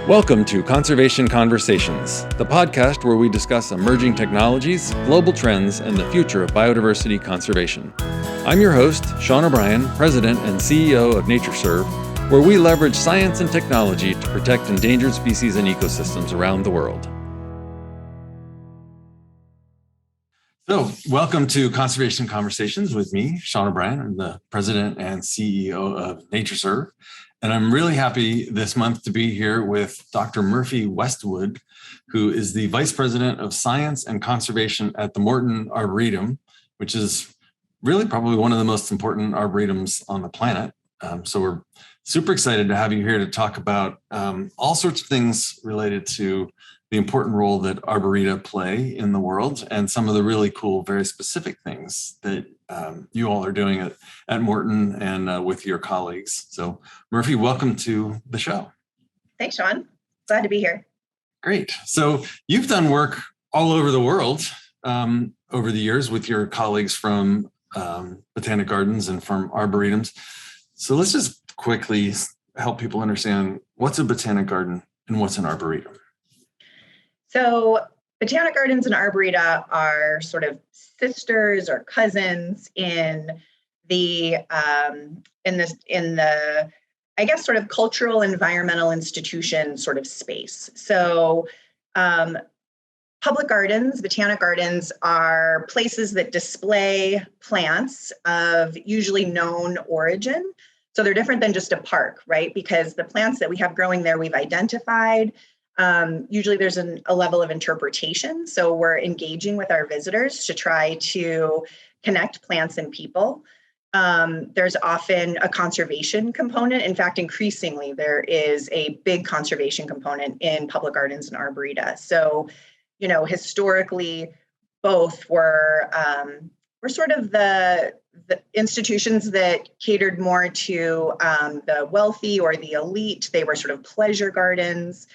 Welcome to Conservation Conversations, the podcast where we discuss emerging technologies, global trends, and the future of biodiversity conservation. I'm your host, Sean O'Brien, President and CEO of NatureServe, where we leverage science and technology to protect endangered species and ecosystems around the world. So, welcome to Conservation Conversations with me, Sean O'Brien. I'm the President and CEO of NatureServe. And I'm really happy this month to be here with Dr. Murphy Westwood, who is the Vice President of Science and Conservation at the Morton Arboretum, which is really probably one of the most important arboretums on the planet. So we're super excited to have you here to talk about all sorts of things related to the important role that arboreta play in the world and some of the really cool, very specific things that you all are doing at Morton and with your colleagues. So Murphy, welcome to the show. Thanks, Sean. Glad to be here. Great. So you've done work all over the world over the years with your colleagues from botanic gardens and from arboretums. So let's just quickly help people understand what's a botanic garden and what's an arboretum. So botanic gardens and arboreta are sort of sisters or cousins in the I guess sort of cultural environmental institution sort of space. So public gardens, botanic gardens are places that display plants of usually known origin. So they're different than just a park, right? Because the plants that we have growing there, we've identified. Usually there's a level of interpretation. So we're engaging with our visitors to try to connect plants and people. There's often a conservation component. In fact, increasingly, there is a big conservation component in public gardens and arboreta. So, historically, both were sort of the institutions that catered more to the wealthy or the elite. They were sort of pleasure gardens.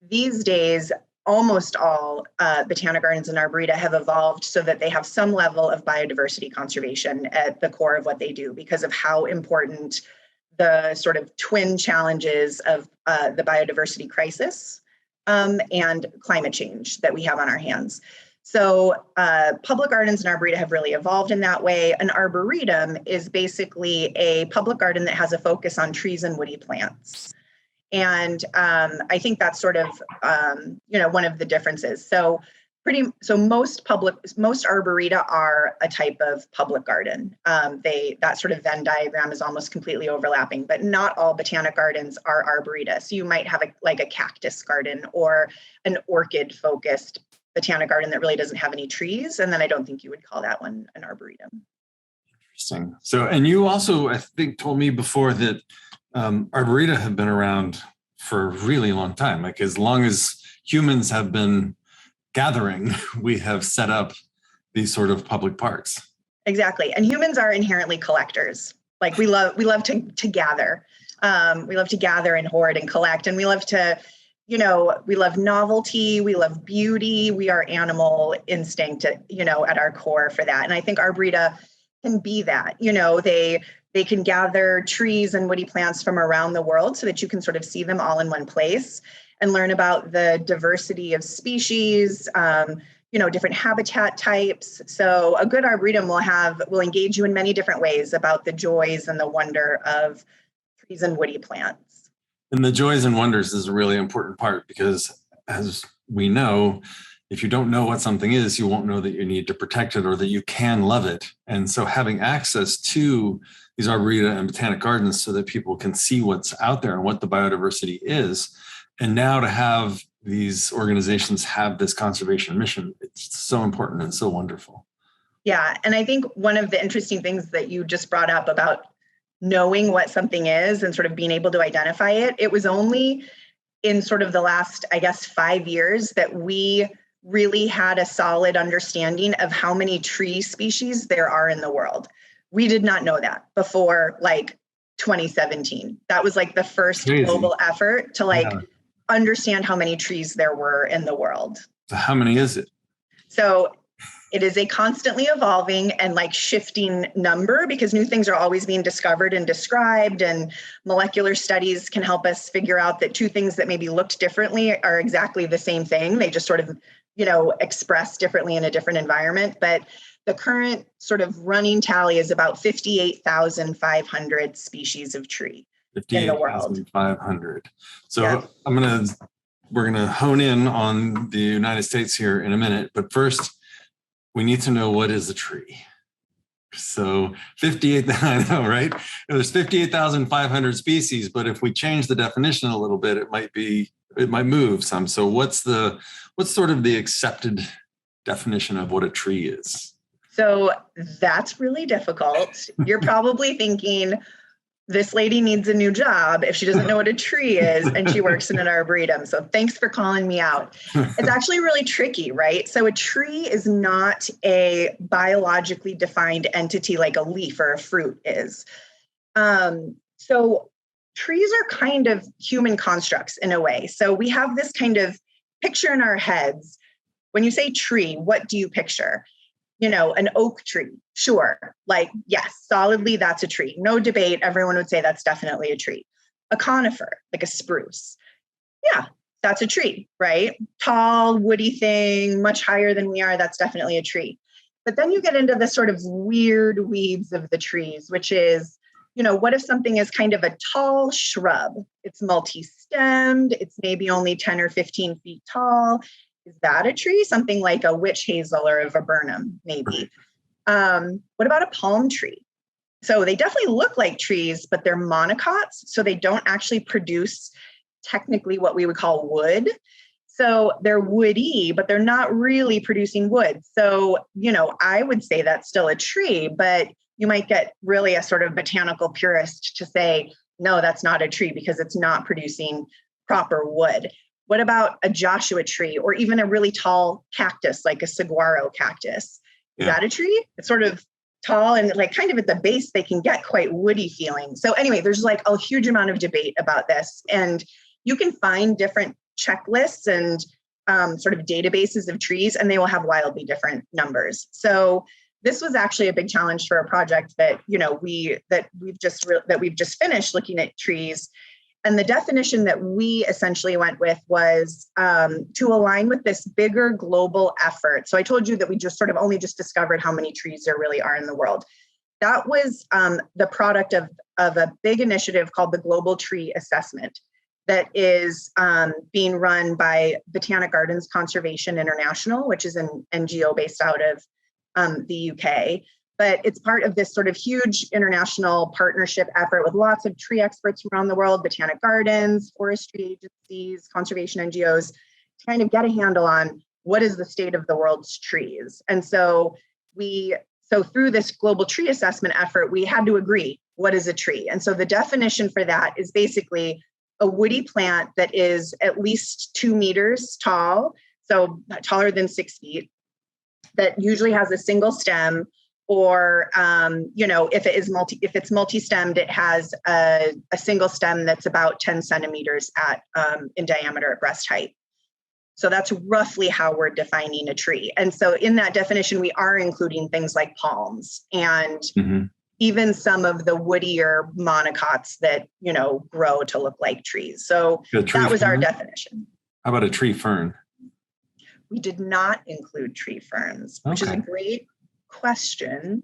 These days, almost all botanic gardens and arboreta have evolved so that they have some level of biodiversity conservation at the core of what they do because of how important the sort of twin challenges of the biodiversity crisis and climate change that we have on our hands. So public gardens and arboreta have really evolved in that way. An arboretum is basically a public garden that has a focus on trees and woody plants. And I think that's sort of, one of the differences. So most arboreta are a type of public garden. That sort of Venn diagram is almost completely overlapping, but not all botanic gardens are arboreta. So you might have a cactus garden or an orchid focused botanic garden that really doesn't have any trees. And then I don't think you would call that one an arboretum. Interesting. So, and you also, I think, told me before that arboreta have been around for a really long time. Like as long as humans have been gathering, we have set up these sort of public parks. Exactly. And humans are inherently collectors. Like we love to gather. We love to gather and hoard and collect. And we love to, we love novelty. We love beauty. We are animal instinct, at our core for that. And I think arboreta can be that, They can gather trees and woody plants from around the world so that you can sort of see them all in one place and learn about the diversity of species, different habitat types. So a good arboretum will engage you in many different ways about the joys and the wonder of trees and woody plants. And the joys and wonders is a really important part because as we know, if you don't know what something is, you won't know that you need to protect it or that you can love it. And so having access to these arboreta and botanic gardens so that people can see what's out there and what the biodiversity is. And now to have these organizations have this conservation mission, it's so important and so wonderful. Yeah. And I think one of the interesting things that you just brought up about knowing what something is and sort of being able to identify it, it was only in sort of the last, 5 years that we really had a solid understanding of how many tree species there are in the world. We did not know that before 2017. That was the first global effort to understand how many trees there were in the world. So how many is it? So It is a constantly evolving and like shifting number because new things are always being discovered and described, and molecular studies can help us figure out that two things that maybe looked differently are exactly the same thing. They just sort of, express differently in a different environment. But the current sort of running tally is about 58,500 species of tree in the world. 58,500. So yeah. we're gonna hone in on the United States here in a minute, but first we need to know, what is a tree? So 58, I know, right? There's 58,500 species, but if we change the definition a little bit, it might move some. So what's sort of the accepted definition of what a tree is? So that's really difficult. You're probably thinking, this lady needs a new job if she doesn't know what a tree is and she works in an arboretum. So thanks for calling me out. It's actually really tricky, right? So a tree is not a biologically defined entity like a leaf or a fruit is. So trees are kind of human constructs in a way. So we have this kind of picture in our heads. When you say tree, what do you picture? An oak tree, sure. Like, yes, solidly, that's a tree. No debate. Everyone would say that's definitely a tree. A conifer, like a spruce. Yeah, that's a tree, right? Tall, woody thing, much higher than we are. That's definitely a tree. But then you get into the sort of weird weeds of the trees, which is, what if something is kind of a tall shrub? It's multi-stemmed. It's maybe only 10 or 15 feet tall. Is that a tree? Something like a witch hazel or a viburnum, maybe. What about a palm tree? So they definitely look like trees, but they're monocots. So they don't actually produce technically what we would call wood. So they're woody, but they're not really producing wood. So, I would say that's still a tree, but you might get really a sort of botanical purist to say, no, that's not a tree because it's not producing proper wood. What about a Joshua tree or even a really tall cactus like a saguaro cactus? Is that a tree? It's sort of tall and like kind of at the base, they can get quite woody feeling. So anyway, there's like a huge amount of debate about this. And you can find different checklists and sort of databases of trees, and they will have wildly different numbers. So this was actually a big challenge for a project that, we've just finished looking at trees. And the definition that we essentially went with was to align with this bigger global effort. So I told you that we just sort of only just discovered how many trees there really are in the world. That was the product of a big initiative called the Global Tree Assessment that is being run by Botanic Gardens Conservation International, which is an NGO based out of the UK. But it's part of this sort of huge international partnership effort with lots of tree experts from around the world, botanic gardens, forestry agencies, conservation NGOs, to kind of get a handle on what is the state of the world's trees. And so through this global tree assessment effort, we had to agree, what is a tree? And so the definition for that is basically a woody plant that is at least 2 meters tall, so taller than 6 feet, that usually has a single stem. Or, if it's multi-stemmed, it has a single stem that's about 10 centimeters in diameter at breast height. So that's roughly how we're defining a tree. And so in that definition, we are including things like palms and even some of the woodier monocots that, grow to look like trees. So that was our definition. How about a tree fern? We did not include tree ferns, which is a great question.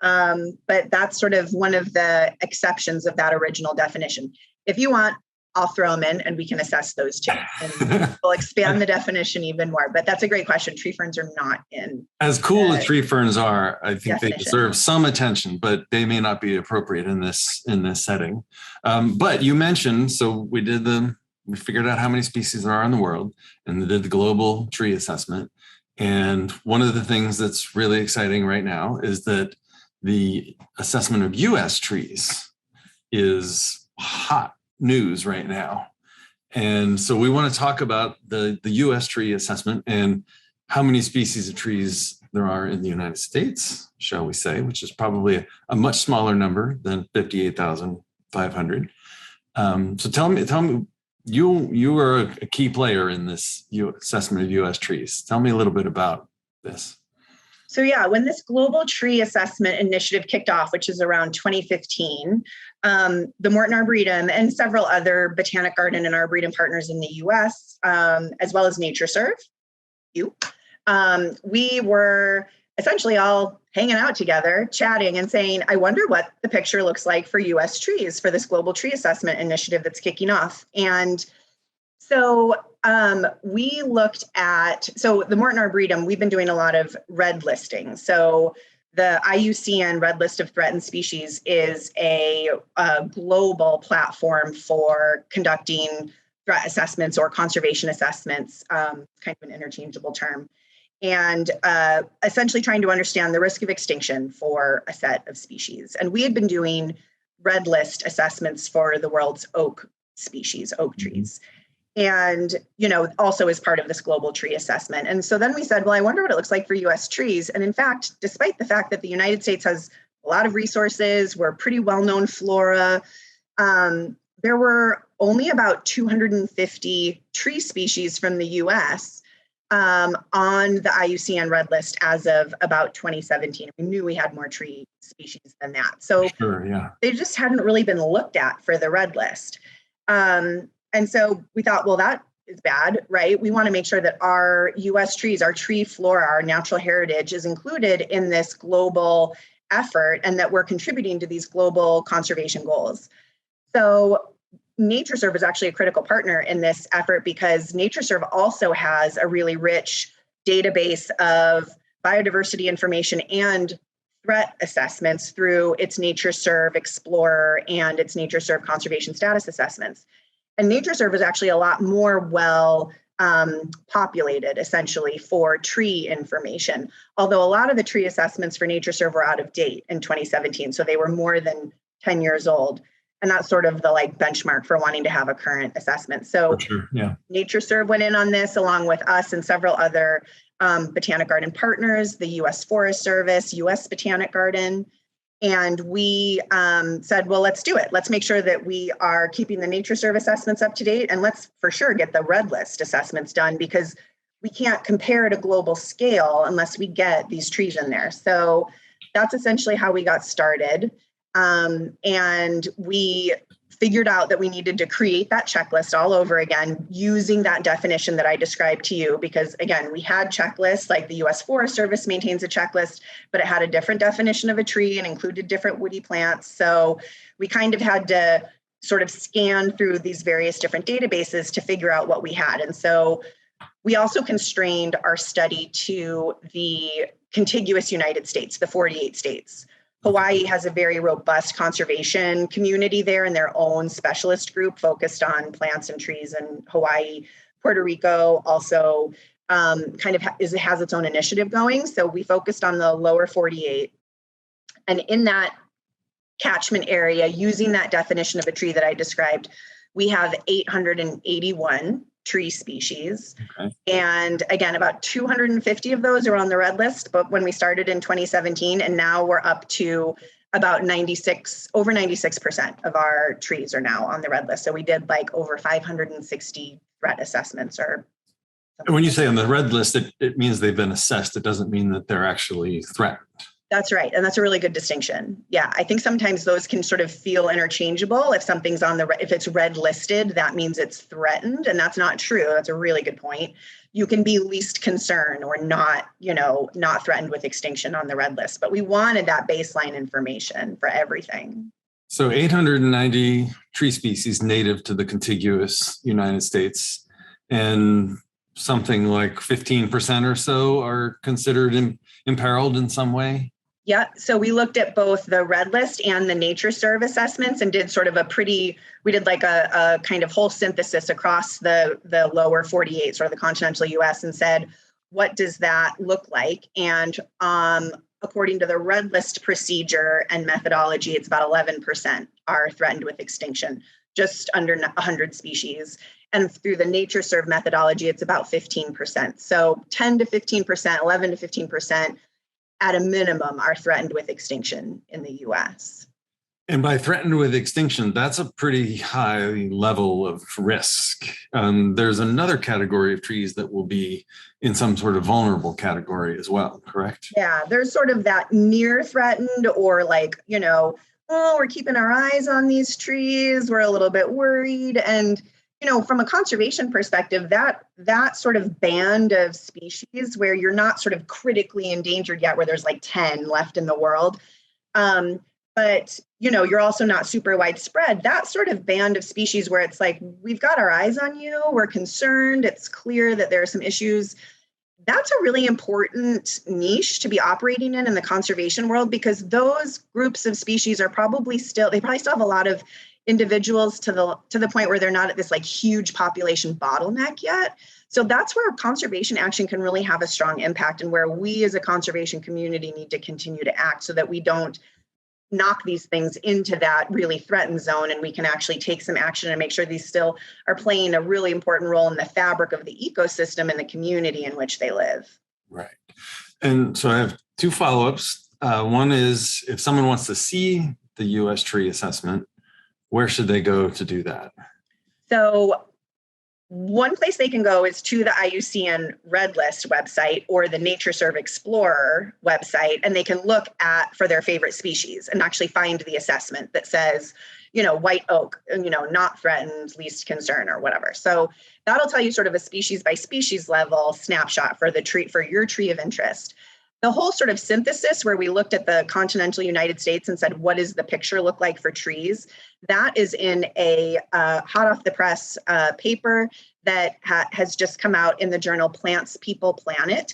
But that's sort of one of the exceptions of that original definition. If you want, I'll throw them in and we can assess those too. And we'll expand the definition even more. But that's a great question. Tree ferns are not in. As cool as tree ferns are, I think they deserve some attention, but they may not be appropriate in this setting. But you mentioned, so we figured out how many species there are in the world and did the global tree assessment. And one of the things that's really exciting right now is that the assessment of U.S. trees is hot news right now. And so we want to talk about the U.S. tree assessment and how many species of trees there are in the United States, shall we say, which is probably a much smaller number than 58,500. So tell me, you are a key player in this assessment of U.S. trees. Tell me a little bit about this. So yeah, when this global tree assessment initiative kicked off, which is around 2015, the Morton Arboretum and several other botanic garden and arboretum partners in the US, as well as NatureServe, we were essentially all hanging out together, chatting and saying, I wonder what the picture looks like for US trees for this global tree assessment initiative that's kicking off. And so we looked at, so the Morton Arboretum, we've been doing a lot of red listing. So the IUCN Red List of Threatened Species is a global platform for conducting threat assessments or conservation assessments, kind of an interchangeable term, and essentially trying to understand the risk of extinction for a set of species. And we had been doing red list assessments for the world's oak species, oak trees. And, also as part of this global tree assessment. And so then we said, well, I wonder what it looks like for US trees. And in fact, despite the fact that the United States has a lot of resources, we're pretty well-known flora, there were only about 250 tree species from the US on the IUCN Red List as of about 2017. We knew we had more tree species than that. So they just hadn't really been looked at for the Red List. And so we thought, well, that is bad, right? We want to make sure that our US trees, our tree flora, our natural heritage is included in this global effort and that we're contributing to these global conservation goals. So NatureServe is actually a critical partner in this effort because NatureServe also has a really rich database of biodiversity information and threat assessments through its NatureServe Explorer and its NatureServe Conservation Status Assessments. And NatureServe is actually a lot more well populated, essentially, for tree information. Although a lot of the tree assessments for NatureServe were out of date in 2017, so they were more than 10 years old. And that's sort of the benchmark for wanting to have a current assessment. So NatureServe went in on this along with us and several other botanic garden partners, the U.S. Forest Service, U.S. Botanic Garden. And we said, well, let's do it. Let's make sure that we are keeping the NatureServe assessments up to date. And let's for sure get the Red List assessments done because we can't compare at a global scale unless we get these trees in there. So that's essentially how we got started. And we figured out that we needed to create that checklist all over again using that definition that I described to you, because again, we had checklists like the US Forest Service maintains a checklist, but it had a different definition of a tree and included different woody plants. So we kind of had to sort of scan through these various different databases to figure out what we had. And so we also constrained our study to the contiguous United States, the 48 states. Hawaii has a very robust conservation community there and their own specialist group focused on plants and trees in Hawaii. Puerto Rico also has its own initiative going. So we focused on the lower 48. And in that catchment area, using that definition of a tree that I described, we have 881 tree species. Okay. And again, about 250 of those are on the Red List, but when we started in 2017, and now we're up to about over 96% of our trees are now on the Red List. So we did over 560 threat assessments or something. When you say on the Red List, it means they've been assessed. It doesn't mean that they're actually threatened. That's right. And that's a really good distinction. Yeah. I think sometimes those can sort of feel interchangeable. If something's if it's red listed, that means it's threatened. And that's not true. That's a really good point. You can be least concern or not threatened with extinction on the Red List, but we wanted that baseline information for everything. So 890 tree species native to the contiguous United States, and something like 15% or so are considered imperiled in some way? Yeah, so we looked at both the Red List and the NatureServe assessments and did sort of a kind of whole synthesis across the lower 48, sort of the continental US, and said, what does that look like? And according to the Red List procedure and methodology, it's about 11% are threatened with extinction, just under 100 species. And through the NatureServe methodology, it's about 15%. So 10 to 15%, 11 to 15% at a minimum are threatened with extinction in the US. And by threatened with extinction, that's a pretty high level of risk. There's another category of trees that will be in some sort of vulnerable category as well, correct? Yeah, there's sort of that near threatened or like, oh, we're keeping our eyes on these trees. We're a little bit worried. And, from a conservation perspective, that sort of band of species where you're not sort of critically endangered yet, where there's like 10 left in the world. But, you're also not super widespread. That sort of band of species where it's like, we've got our eyes on you, we're concerned, it's clear that there are some issues. That's a really important niche to be operating in the conservation world, because those groups of species are probably still have a lot of individuals to the point where they're not at this like huge population bottleneck yet. So that's where conservation action can really have a strong impact, and where we as a conservation community need to continue to act so that we don't knock these things into that really threatened zone, and we can actually take some action and make sure these still are playing a really important role in the fabric of the ecosystem and the community in which they live. Right. And so I have two follow-ups. One is, if someone wants to see the U.S. tree assessment, where should they go to do that? So one place they can go is to the IUCN Red List website or the NatureServe Explorer website, and they can look for their favorite species and actually find the assessment that says, white oak, not threatened, least concern, or whatever. So that'll tell you sort of a species by species level snapshot for your tree of interest. The whole sort of synthesis where we looked at the continental United States and said, what does the picture look like for trees? That is in a hot off the press paper that has just come out in the journal Plants, People, Planet.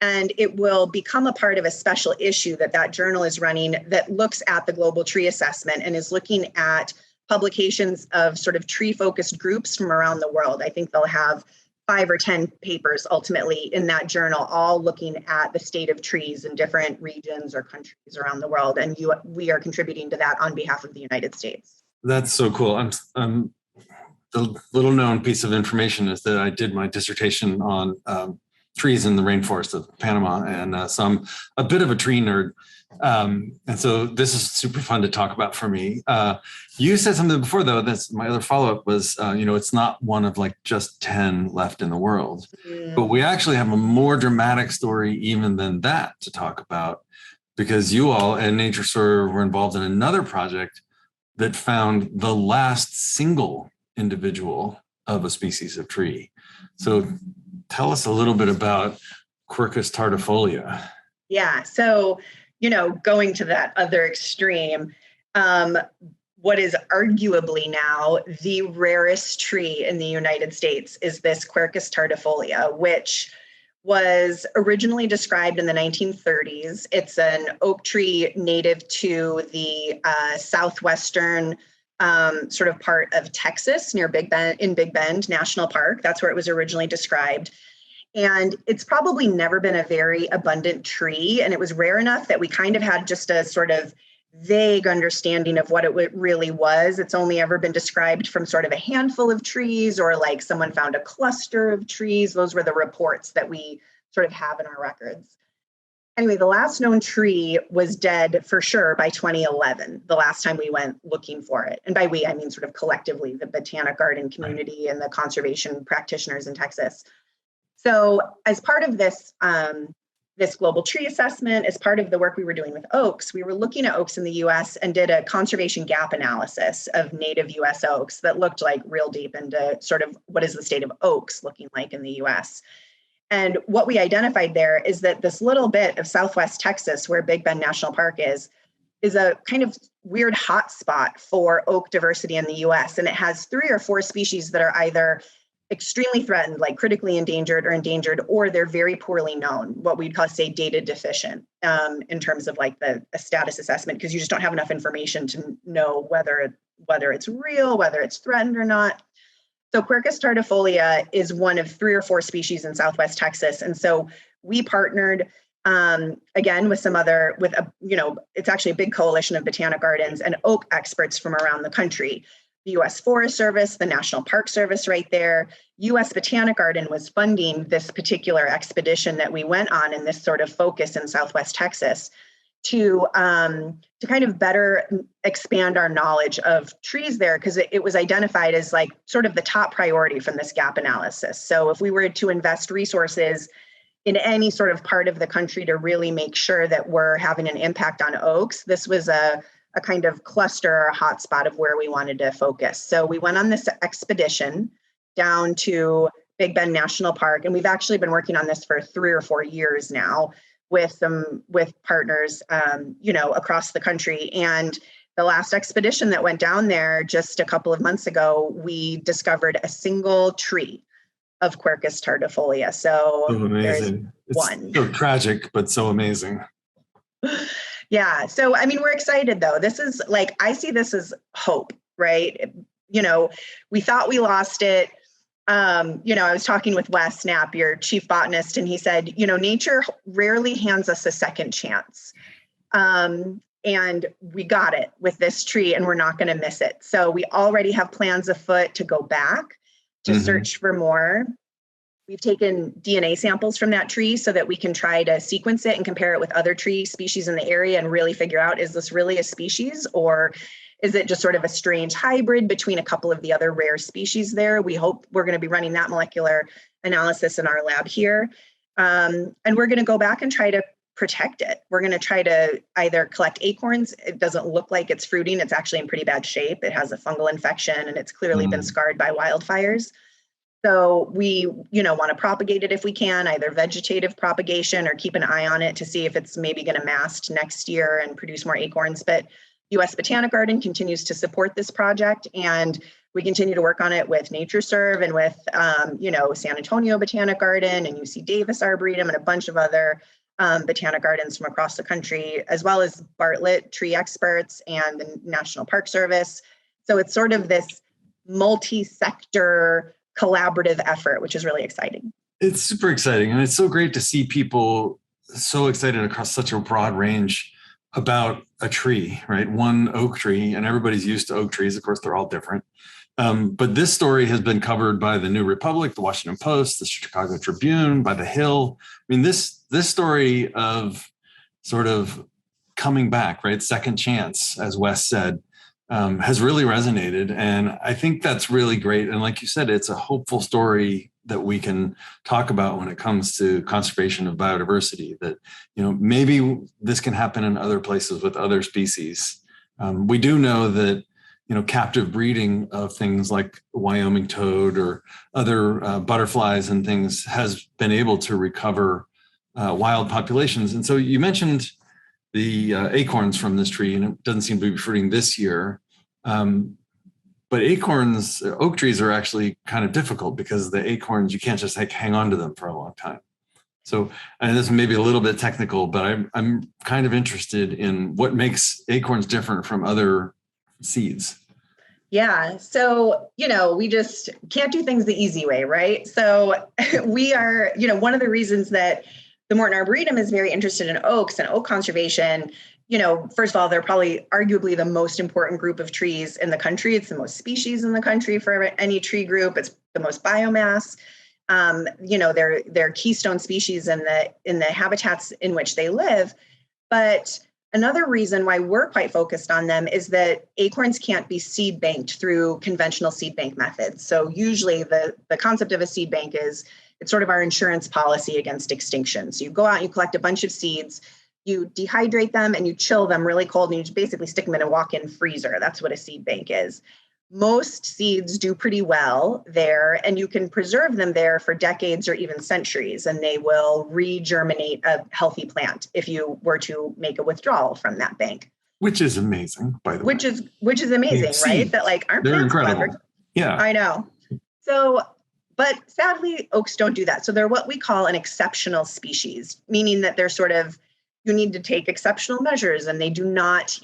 And it will become a part of a special issue that journal is running that looks at the global tree assessment and is looking at publications of sort of tree-focused groups from around the world. I think they'll have 5 or 10 papers ultimately in that journal, all looking at the state of trees in different regions or countries around the world. And we are contributing to that on behalf of the United States. That's so cool. The little known piece of information is that I did my dissertation on trees in the rainforest of Panama. And so I'm a bit of a tree nerd. And so this is super fun to talk about for me. You said something before, though, that's my other follow-up was, it's not one of like just 10 left in the world, but we actually have a more dramatic story even than that to talk about, because you all and NatureServe were involved in another project that found the last single individual of a species of tree. So tell us a little bit about Quercus tardifolia. Yeah, so going to that other extreme, what is arguably now the rarest tree in the United States is this Quercus tardifolia, which was originally described in the 1930s. It's an oak tree native to the southwestern sort of part of Texas near Big Bend National Park. That's where it was originally described. And it's probably never been a very abundant tree. And it was rare enough that we kind of had just a sort of vague understanding of what it really was. It's only ever been described from sort of a handful of trees, or like someone found a cluster of trees. Those were the reports that we sort of have in our records. Anyway, the last known tree was dead for sure by 2011, the last time we went looking for it. And by we, I mean sort of collectively, the botanic garden community and the conservation practitioners in Texas. So as part of this, this global tree assessment, as part of the work we were doing with oaks, we were looking at oaks in the US and did a conservation gap analysis of native US oaks that looked like real deep into sort of what is the state of oaks looking like in the US. And what we identified there is that this little bit of Southwest Texas where Big Bend National Park is a kind of weird hotspot for oak diversity in the US. And it has 3 or 4 species that are either extremely threatened, like critically endangered, or they're very poorly known, what we'd call, say, data deficient in terms of like a status assessment, because you just don't have enough information to know whether it's real, whether it's threatened or not. So Quercus tardifolia is one of 3 or 4 species in Southwest Texas. And so we partnered again with it's actually a big coalition of botanic gardens and oak experts from around the country. The U.S. Forest Service, the National Park Service right there. U.S. Botanic Garden was funding this particular expedition that we went on in this sort of focus in Southwest Texas. to kind of better expand our knowledge of trees there, because it was identified as like sort of the top priority from this gap analysis. So if we were to invest resources in any sort of part of the country to really make sure that we're having an impact on oaks, this was a kind of cluster or a hotspot of where we wanted to focus. So we went on this expedition down to Big Bend National Park, and we've actually been working on this for 3 or 4 years now with partners, across the country. And the last expedition that went down there just a couple of months ago, we discovered a single tree of Quercus tardifolia. So amazing. It's one. So tragic, but so amazing. Yeah. So, I mean, we're excited though. This is like, I see this as hope, right? We thought we lost it. I was talking with Wes Knapp, your chief botanist, and he said, nature rarely hands us a second chance. And we got it with this tree, and we're not going to miss it. So we already have plans afoot to go back to search for more. We've taken DNA samples from that tree so that we can try to sequence it and compare it with other tree species in the area and really figure out, is this really a species, or is it just sort of a strange hybrid between a couple of the other rare species there? We hope we're going to be running that molecular analysis in our lab here. And we're going to go back and try to protect it. We're going to try to either collect acorns. It doesn't look like it's fruiting. It's actually in pretty bad shape. It has a fungal infection, and it's clearly been scarred by wildfires. So we, want to propagate it if we can, either vegetative propagation or keep an eye on it to see if it's maybe going to mast next year and produce more acorns. But U.S. Botanic Garden continues to support this project, and we continue to work on it with NatureServe and with, San Antonio Botanic Garden and UC Davis Arboretum and a bunch of other botanic gardens from across the country, as well as Bartlett tree experts and the National Park Service. So it's sort of this multi-sector collaborative effort, which is really exciting. It's super exciting. And it's so great to see people so excited across such a broad range about a tree, right? One oak tree, and everybody's used to oak trees. Of course, they're all different. But this story has been covered by the New Republic, the Washington Post, the Chicago Tribune, by the Hill. I mean, this story of sort of coming back, right? Second chance, as Wes said, has really resonated. And I think that's really great. And like you said, it's a hopeful story that we can talk about when it comes to conservation of biodiversity, that, maybe this can happen in other places with other species. We do know that, captive breeding of things like Wyoming toad or other butterflies and things has been able to recover wild populations. And so you mentioned the acorns from this tree, and it doesn't seem to be fruiting this year. But oak trees are actually kind of difficult because the acorns, you can't just hang on to them for a long time. So, and this may be a little bit technical, but I'm kind of interested in what makes acorns different from other seeds. Yeah. So, we just can't do things the easy way, right? So we are, one of the reasons that the Morton Arboretum is very interested in oaks and oak conservation. First of all, they're probably arguably the most important group of trees in the country. It's the most species in the country for any tree group. It's the most biomass. They're keystone species in the habitats in which they live. But another reason why we're quite focused on them is that acorns can't be seed banked through conventional seed bank methods. So usually the concept of a seed bank is it's sort of our insurance policy against extinction. So you go out and you collect a bunch of seeds, you dehydrate them and you chill them really cold, and you just basically stick them in a walk-in freezer. That's what a seed bank is. Most seeds do pretty well there, and you can preserve them there for decades or even centuries, and they will re-germinate a healthy plant if you were to make a withdrawal from that bank. Which is amazing, by the way. Which is amazing, right? That aren't they're plants incredible. clever? Yeah. I know. So, but sadly, oaks don't do that. So they're what we call an exceptional species, meaning that they're sort of, you need to take exceptional measures, and they do not,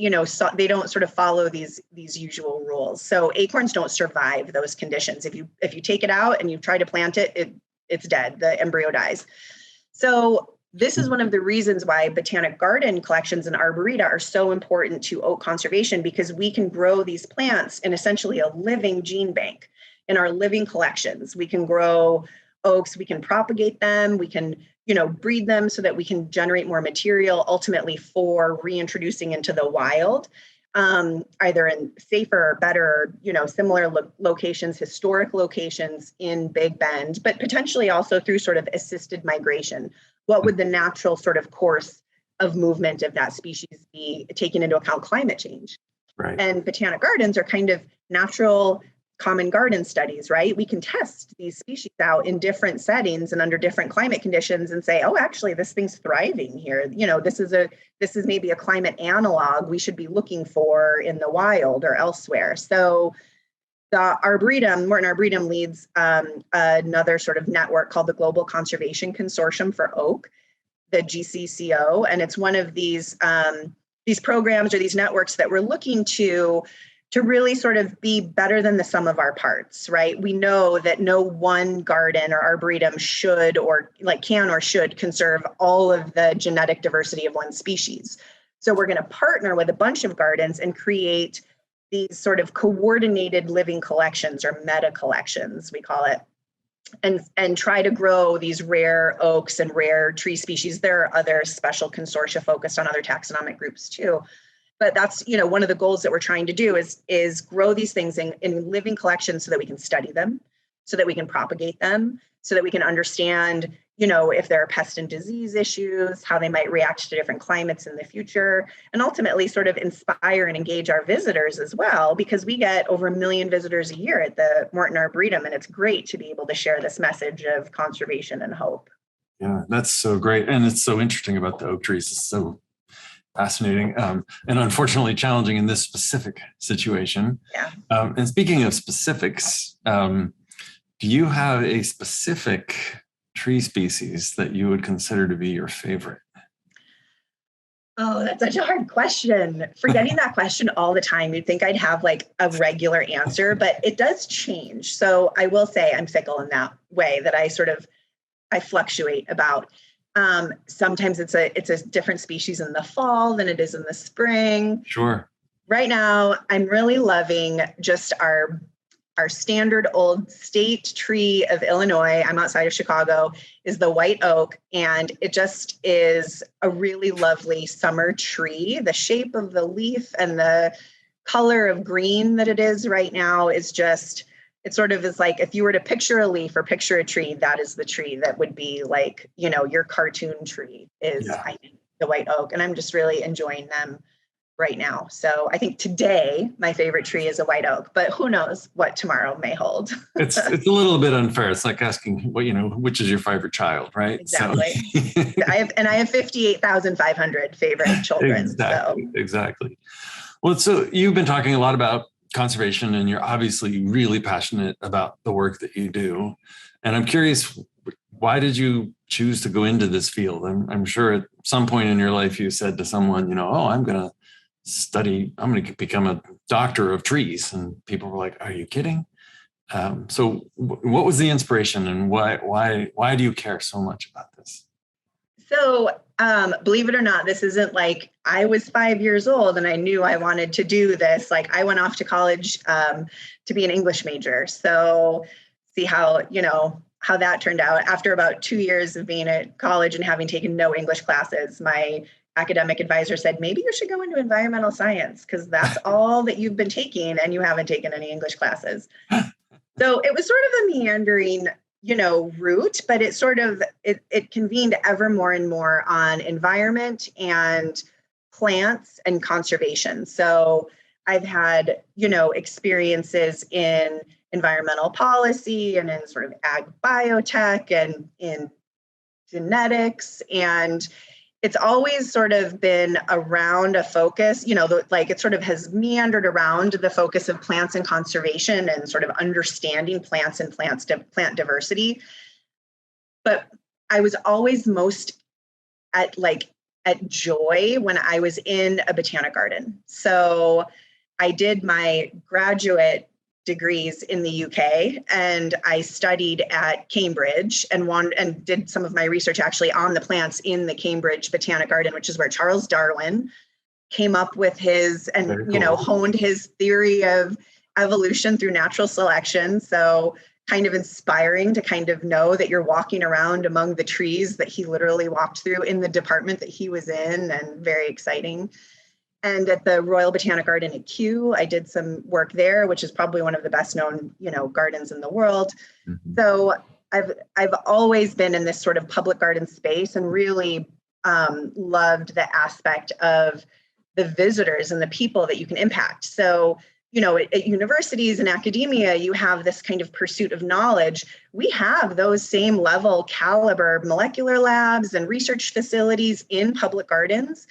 they don't sort of follow these usual rules. So acorns don't survive those conditions. If you take it out and you try to plant it, it's dead. The embryo dies. So this is one of the reasons why botanic garden collections and arboreta are so important to oak conservation, because we can grow these plants in essentially a living gene bank in our living collections. We can grow oaks, we can propagate them, we can, breed them so that we can generate more material ultimately for reintroducing into the wild, either in safer or better, similar locations, historic locations in Big Bend, but potentially also through sort of assisted migration. What would the natural sort of course of movement of that species be, taking into account climate change? Right. And botanic gardens are kind of natural common garden studies, right? We can test these species out in different settings and under different climate conditions and say, oh, actually, this thing's thriving here. This is maybe a climate analog we should be looking for in the wild or elsewhere. So the Morton Arboretum leads another sort of network called the Global Conservation Consortium for Oak, the GCCO, and it's one of these programs or these networks that we're looking to really sort of be better than the sum of our parts, right? We know that no one garden or arboretum should or can or should conserve all of the genetic diversity of one species. So we're going to partner with a bunch of gardens and create these sort of coordinated living collections, or meta collections, we call it, and try to grow these rare oaks and rare tree species. There are other special consortia focused on other taxonomic groups too. But that's, one of the goals that we're trying to do is grow these things in living collections so that we can study them, so that we can propagate them, so that we can understand, if there are pest and disease issues, how they might react to different climates in the future, and ultimately sort of inspire and engage our visitors as well, because we get over 1 million visitors a year at the Morton Arboretum, and it's great to be able to share this message of conservation and hope. Yeah, that's so great. And it's so interesting about the oak trees. It's so fascinating and unfortunately challenging in this specific situation. Yeah. And speaking of specifics, do you have a specific tree species that you would consider to be your favorite? Oh, that's such a hard question. Forgetting that question all the time, you'd think I'd have a regular answer, but it does change. So I will say I'm fickle in that way, that I fluctuate about. Sometimes it's a different species in the fall than it is in the spring. Sure. Right now, I'm really loving just our standard old state tree of Illinois. I'm outside of Chicago, is the white oak. And it just is a really lovely summer tree. The shape of the leaf and the color of green that it is right now is just, it sort of is like, if you were to picture a leaf or picture a tree, that is the tree that would be your cartoon tree is, yeah. I think, the white oak. And I'm just really enjoying them right now. So I think today my favorite tree is a white oak, but who knows what tomorrow may hold. It's a little bit unfair. It's like asking which is your favorite child, right? Exactly. So. I have 58,500 favorite children. Exactly. Well, so you've been talking a lot about conservation, and you're obviously really passionate about the work that you do. And I'm curious, why did you choose to go into this field? I'm sure at some point in your life you said to someone, I'm going to become a doctor of trees. And people were like, are you kidding? So what was the inspiration, and why do you care so much about this? So believe it or not, this isn't like I was 5 years old and I knew I wanted to do this. I went off to college to be an English major. So see how that turned out. After about 2 years of being at college and having taken no English classes, my academic advisor said, maybe you should go into environmental science, because that's all that you've been taking and you haven't taken any English classes. So it was sort of a meandering route, but it sort of, it convened ever more and more on environment and plants and conservation. So I've had, experiences in environmental policy and in sort of ag biotech and in genetics. And it's always sort of been around a focus, it sort of has meandered around the focus of plants and conservation and sort of understanding plants and plant diversity. But I was always most at joy when I was in a botanic garden. So I did my graduate degrees in the UK, and I studied at Cambridge and did some of my research actually on the plants in the Cambridge Botanic Garden, which is where Charles Darwin came up with his and honed his theory of evolution through natural selection. So kind of inspiring to kind of know that you're walking around among the trees that he literally walked through in the department that he was in, and very exciting. And at the Royal Botanic Garden at Kew, I did some work there, which is probably one of the best known, gardens in the world. Mm-hmm. So I've always been in this sort of public garden space, and really loved the aspect of the visitors and the people that you can impact. So, at universities and academia, you have this kind of pursuit of knowledge. We have those same level caliber molecular labs and research facilities in public gardens.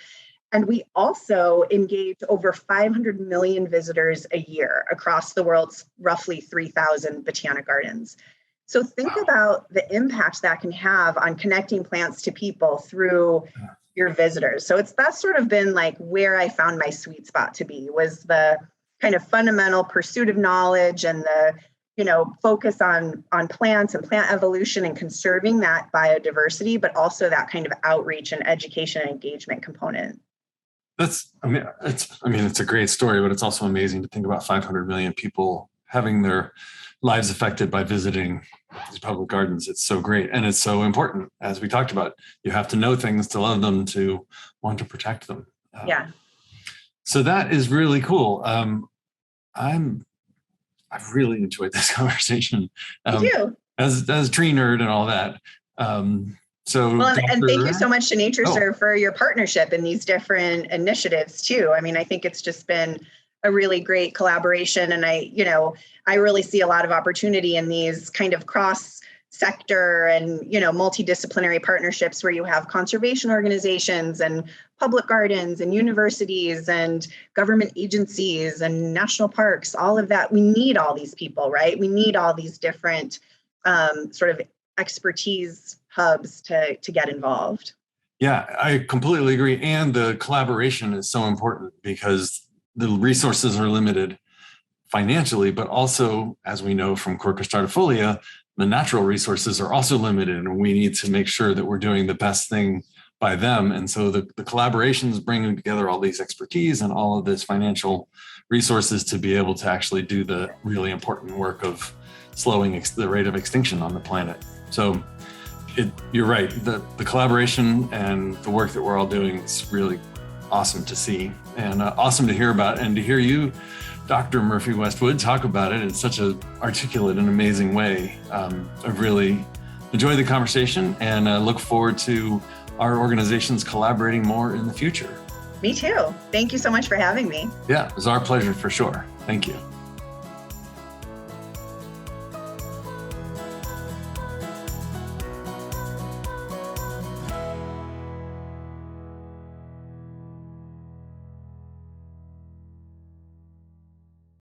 And we also engage over 500 million visitors a year across the world's roughly 3,000 botanic gardens. So think about the impact that can have on connecting plants to people through your visitors. So that's sort of been like where I found my sweet spot to be, was the kind of fundamental pursuit of knowledge and the, focus on plants and plant evolution and conserving that biodiversity, but also that kind of outreach and education and engagement component. It's a great story, but it's also amazing to think about 500 million people having their lives affected by visiting these public gardens. It's so great. And it's so important. As we talked about, you have to know things to love them, to want to protect them. Yeah. So that is really cool. I've really enjoyed this conversation. Me too. As a tree nerd and all that. And thank you so much to NatureServe for your partnership in these different initiatives too. I mean, I think it's just been a really great collaboration, and I really see a lot of opportunity in these kind of cross-sector and multidisciplinary partnerships where you have conservation organizations and public gardens and universities and government agencies and national parks. All of that, we need all these people, right? We need all these different sort of expertise hubs to get involved. Yeah, I completely agree. And the collaboration is so important because the resources are limited financially, but also, as we know from Quercus tardifolia, the natural resources are also limited, and we need to make sure that we're doing the best thing by them. And so the collaborations bringing together all these expertise and all of this financial resources to be able to actually do the really important work of slowing the rate of extinction on the planet. So you're right. The collaboration and the work that we're all doing is really awesome to see, and awesome to hear about, and to hear you, Dr. Murphy Westwood, talk about it in such an articulate and amazing way. I've really enjoyed the conversation, and look forward to our organizations collaborating more in the future. Me too. Thank you so much for having me. Yeah, it was our pleasure for sure. Thank you.